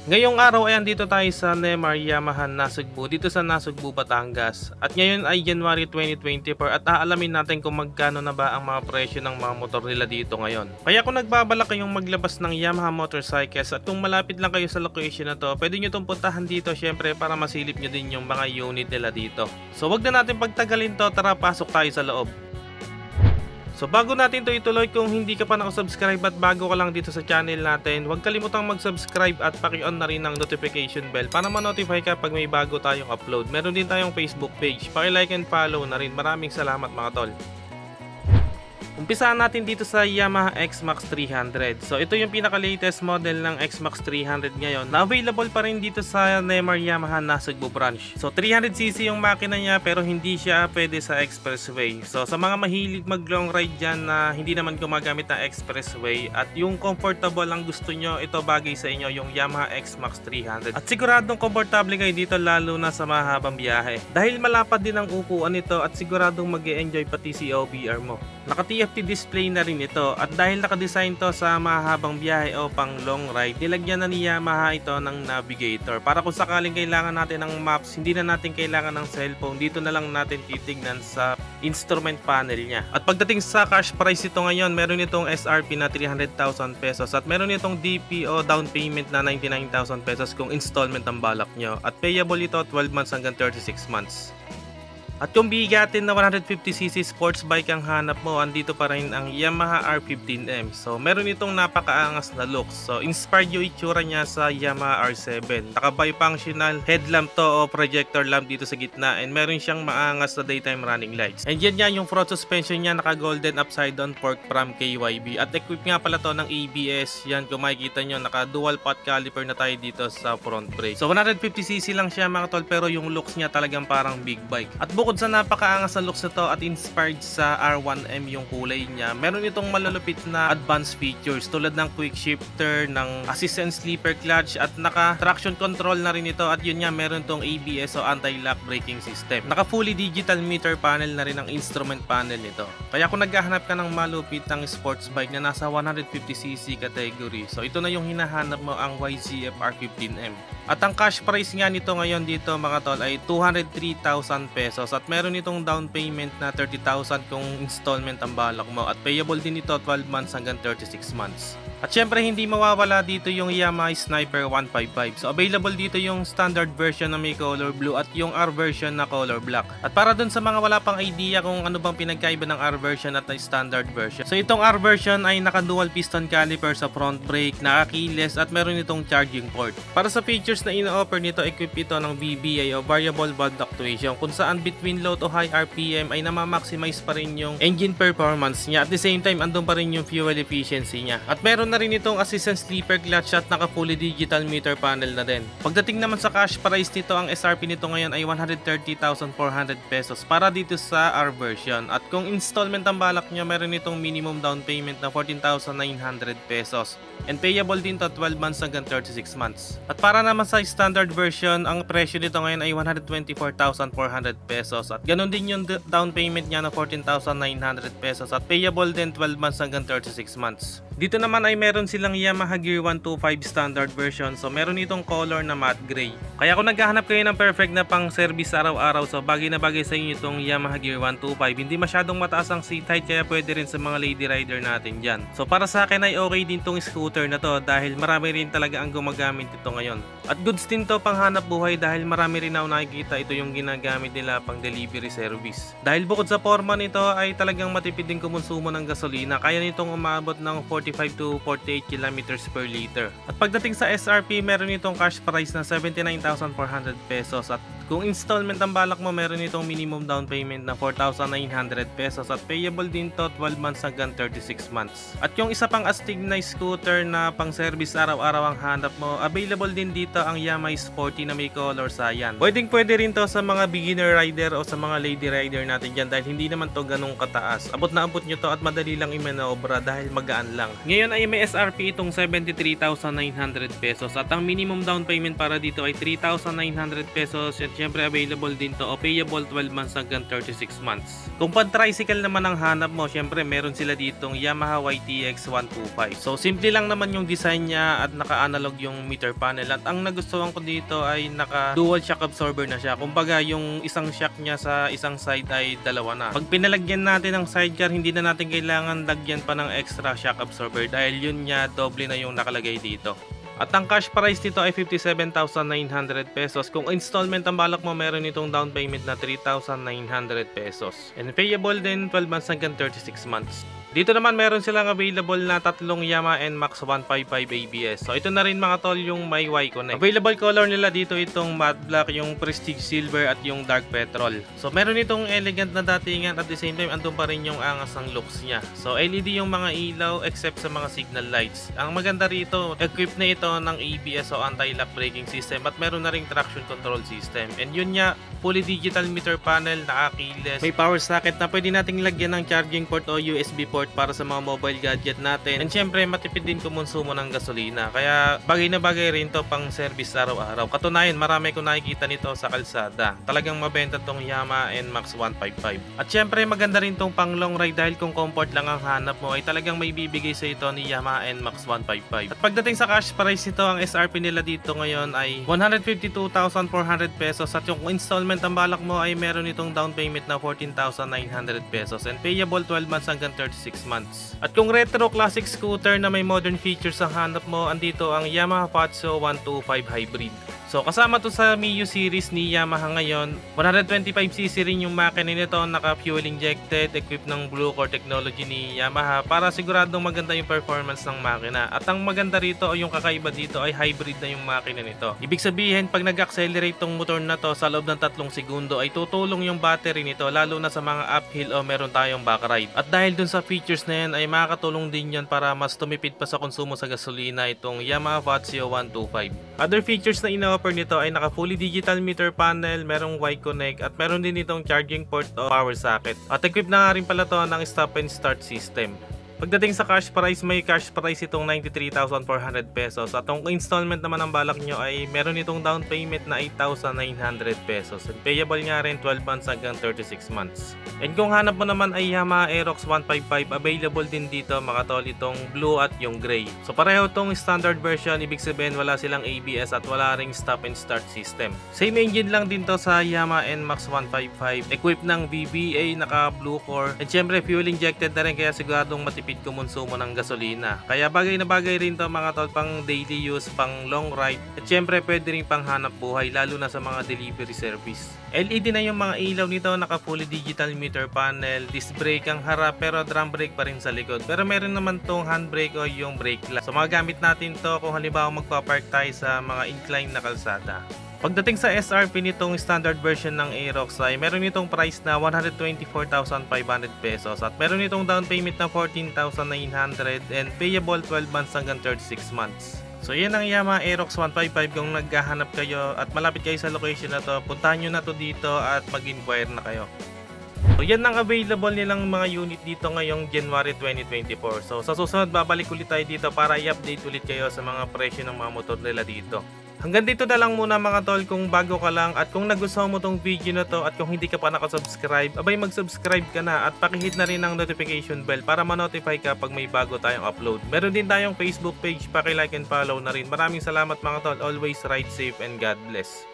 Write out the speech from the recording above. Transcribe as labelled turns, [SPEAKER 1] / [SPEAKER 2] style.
[SPEAKER 1] Ngayong araw ay andito tayo sa Neymar Yamaha Nasugbu dito sa Nasugbu, Batangas. At ngayon ay January 2024 at aalamin natin kung magkano na ba ang mga presyo ng mga motor nila dito ngayon. Kaya kung nagbabalak kayong maglabas ng Yamaha motorcycles at kung malapit lang kayo sa location na to, pwede nyo itong puntahan dito syempre para masilip nyo din yung mga unit nila dito. So wag na natin pagtagalin to, tara pasok tayo sa loob. So bago natin to ituloy, kung hindi ka pa nakasubscribe at bago ka lang dito sa channel natin, huwag kalimutang mag-subscribe at paki-on na rin ang notification bell para ma-notify ka pag may bago tayong upload. Meron din tayong Facebook page, paki-like and follow na rin. Maraming salamat mga tol. Umpisahan natin dito sa Yamaha X-Max 300. So ito yung pinaka-latest model ng X-Max 300 ngayon na available pa rin dito sa Neymar Yamaha Nasugbu branch. So 300cc yung makina niya pero hindi siya pwede sa expressway. So sa mga mahilig mag long ride dyan na hindi naman gumagamit ng expressway at yung comfortable ang gusto nyo, ito bagay sa inyo yung Yamaha X-Max 300. At siguradong komportable kayo dito lalo na sa mahabang biyahe. Dahil malapad din ang upuan nito at siguradong mag-e-enjoy pati si OBR mo. Naka-TFT display na rin ito at dahil naka-design to sa mahabang biyahe o pang long ride, nilagyan na ni Yamaha ito ng navigator para kung sakaling kailangan natin ng maps, hindi na natin kailangan ng cellphone, dito na lang natin titignan sa instrument panel niya. At pagdating sa cash price ito ngayon, meron itong SRP na 300,000 pesos at meron itong DPO down payment na 99,000 pesos kung installment ang balak nyo at payable ito 12 months hanggang 36 months. At kung bigatin na 150cc sports bike ang hanap mo, andito pa rin ang Yamaha R15M. So meron itong napakaangas na looks. So inspired yung itsura niya sa Yamaha R7. Naka-bifunctional headlamp to o projector lamp dito sa gitna and meron siyang maangas na daytime running lights. And yan yung front suspension niya, naka-golden upside down fork from KYB. At equipped nga pala to ng ABS. Yan kung makikita nyo, naka-dual pot caliper na tayo dito sa front brake. So 150cc lang siya mga tol pero yung looks niya talagang parang big bike. At bukod sa napakaangas na looks nito at inspired sa R1M yung kulay niya, meron itong malulupit na advanced features tulad ng quick shifter, ng assist and sleeper clutch at naka traction control na rin ito at yun nga meron itong ABS o anti-lock braking system. Naka fully digital meter panel na rin ang instrument panel nito. Kaya kung naghahanap ka ng malupit ng sports bike na nasa 150cc category, so ito na yung hinahanap mo, ang YZF R15M. At ang cash price nga nito ngayon dito mga tol ay 203,000 pesos at meron itong down payment na 30,000 kung installment ang balak mo at payable din ito 12 months hanggang 36 months. At syempre hindi mawawala dito yung Yamaha Sniper 155. So available dito yung standard version na may color blue at yung R version na color black. At para dun sa mga wala pang idea kung ano bang pinagkaiba ng R version at standard version, so itong R version ay naka dual piston caliper sa front brake, naka-keyless at meron itong charging port. Para sa features na ino-offer nito, equip ito ng VVA o variable valve actuation kung saan between low to high RPM ay namamaximize pa rin yung engine performance niya at the same time andun pa rin yung fuel efficiency niya. At meron na rin itong assistant sleeper clutch at naka fully digital meter panel na din. Pagdating naman sa cash price nito, ang SRP nito ngayon ay 130,400 pesos para dito sa R version. At kung installment ang balak nyo, meron itong minimum down payment na 14,900 pesos and payable din to 12 months hanggang 36 months. At para naman sa standard version, ang presyo nito ngayon ay 124,400 pesos at ganun din yung down payment niya na 14,900 pesos at payable din 12 months hanggang 36 months. Dito naman ay meron silang Yamaha Gear 125 standard version. So meron itong color na matte gray. Kaya kung naghahanap kayo ng perfect na pang service araw-araw, so bagay na bagay sa inyo itong Yamaha Gear 125. Hindi masyadong mataas ang seat height kaya pwede rin sa mga lady rider natin dyan. So para sa akin ay okay din tong scooter na to dahil marami rin talaga ang gumagamit ito ngayon. At goods din to pang hanap buhay dahil marami rin ako nakikita ito yung ginagamit nila pang delivery service. Dahil bukod sa forma nito ay talagang matipid din kumonsumo ng gasolina. Kaya nitong umabot ng 45 to 48 kilometers per liter. At pagdating sa SRP, meron itong cash price na 79,400 pesos at kung installment ang balak mo, meron itong minimum down payment na 4,900 pesos at payable din to 12 months hanggang 36 months. At yung isa pang astig na scooter na pang service araw-araw ang hanap mo, available din dito ang Yamaha Sporty na may color cyan. Pwede rin to sa mga beginner rider o sa mga lady rider natin dyan dahil hindi naman to ganong kataas. Abot na abot nyo to at madali lang imanobra dahil magaan lang. Ngayon ay may SRP itong 73,900 pesos at ang minimum down payment para dito ay 3,900 pesos at syempre available din to o payable 12 months hanggang 36 months. Kung pan-tricycle naman ang hanap mo, syempre meron sila ditong Yamaha YTX 125. So simple lang naman yung design niya at naka-analog yung meter panel, at ang nagustuhan ko dito ay naka-dual shock absorber na siya. Kumbaga yung isang shock niya sa isang side ay dalawa na. Pag pinalagyan natin ng sidecar, hindi na natin kailangan lagyan pa ng extra shock absorber dahil yun niya doble na yung nakalagay dito. At ang cash price nito ay 57,900 pesos. Kung installment ang balak mo, meron itong down payment na 3,900 pesos. And payable din 12 months hanggang 36 months. Dito naman meron silang available na tatlong Yamaha NMAX 155 ABS. So ito na rin mga tol yung may Y-Connect. Available color nila dito itong matte black, yung prestige silver at yung dark petrol. So meron itong elegant na datingan at the same time andun pa rin yung angas ng looks niya. So LED yung mga ilaw except sa mga signal lights. Ang maganda rito, equipped na ito ng ABS o anti-lock braking system at meron na ring traction control system. And yun niya, fully digital meter panel, naka-keyless. May power socket na pwede nating lagyan ng charging port o USB port para sa mga mobile gadget natin. And syempre matipid din kumonsumo ng gasolina. Kaya bagay na bagay rin to pang service araw-araw. Katunayan, marami ko nakikita nito sa kalsada. Talagang mabenta tong Yamaha NMAX 155. At syempre maganda rin tong pang long ride dahil kung comfort lang ang hanap mo ay talagang may bibigay sa ito ni Yamaha NMAX 155. At pagdating sa cash price nito, ang SRP nila dito ngayon ay 152,400 pesos at yung installment ang balak mo ay meron itong down payment na 14,900 pesos and payable 12 months hanggang 36 months. At kung retro classic scooter na may modern features ang hanap mo, andito ang Yamaha Fatso 125 Hybrid. So kasama to sa Mio series ni Yamaha ngayon. 125cc rin yung makina nito, naka fuel injected, equipped ng Blue Core technology ni Yamaha para siguradong maganda yung performance ng makina. At ang maganda rito o yung kakaiba dito ay hybrid na yung makina nito. Ibig sabihin pag nag-accelerate tong motor na to sa loob ng 3 segundo ay tutulong yung battery nito lalo na sa mga uphill o meron tayong back ride. At dahil dun sa features na yan ay makakatulong din yan para mas tumipid pa sa konsumo sa gasolina itong Yamaha Fatso 125. Other features na ina-offer nito ay naka fully digital meter panel, merong Y-Connect at meron din itong charging port o power socket. At equipped na nga rin pala to ng stop and start system. Pagdating sa cash price, may cash price itong 93,400 pesos at kung installment naman ang balak nyo ay meron itong down payment na 8,900 pesos and payable nga rin 12 months hanggang 36 months. And kung hanap mo naman ay Yamaha Aerox 155, available din dito mga tol itong blue at yung gray. So pareho tong standard version, ibig sabihin wala silang ABS at wala ring stop and start system. Same engine lang din to sa Yamaha NMAX 155, equipped ng VVA, naka blue core and syempre fuel injected na rin kaya siguradong matipid kumonsumo ng gasolina. Kaya bagay na bagay rin to mga tol pang daily use, pang long ride at syempre pwede rin pang hanap buhay lalo na sa mga delivery service. LED na yung mga ilaw nito, naka fully digital meter panel, disc brake ang harap pero drum brake pa rin sa likod. Pero meron naman tong handbrake o yung brake light. So magagamit natin to kung halimbawa magpa-park tayo sa mga incline na kalsada. Pagdating sa SRP nitong standard version ng Aerox ay meron itong price na 124,500 pesos at meron itong down payment na 14,900 and payable 12 months hanggang 36 months. So yan ang Yamaha Aerox 155. Kung naghahanap kayo at malapit kayo sa location na to, puntahan nyo na to dito at mag-inquire na kayo. So yan ang available nilang mga unit dito ngayong January 2024. So sa susunod babalik ulit tayo dito para i-update ulit kayo sa mga presyo ng mga motor nila dito. Hanggang dito na lang muna mga tol. Kung bago ka lang at kung nagustuhan mo tong video na to at kung hindi ka pa nakasubscribe, abay mag-subscribe ka na at pakihit na rin ang notification bell para ma-notify ka pag may bago tayong upload. Meron din tayong Facebook page, paki-like and follow na rin. Maraming salamat mga tol. Always ride safe and God bless.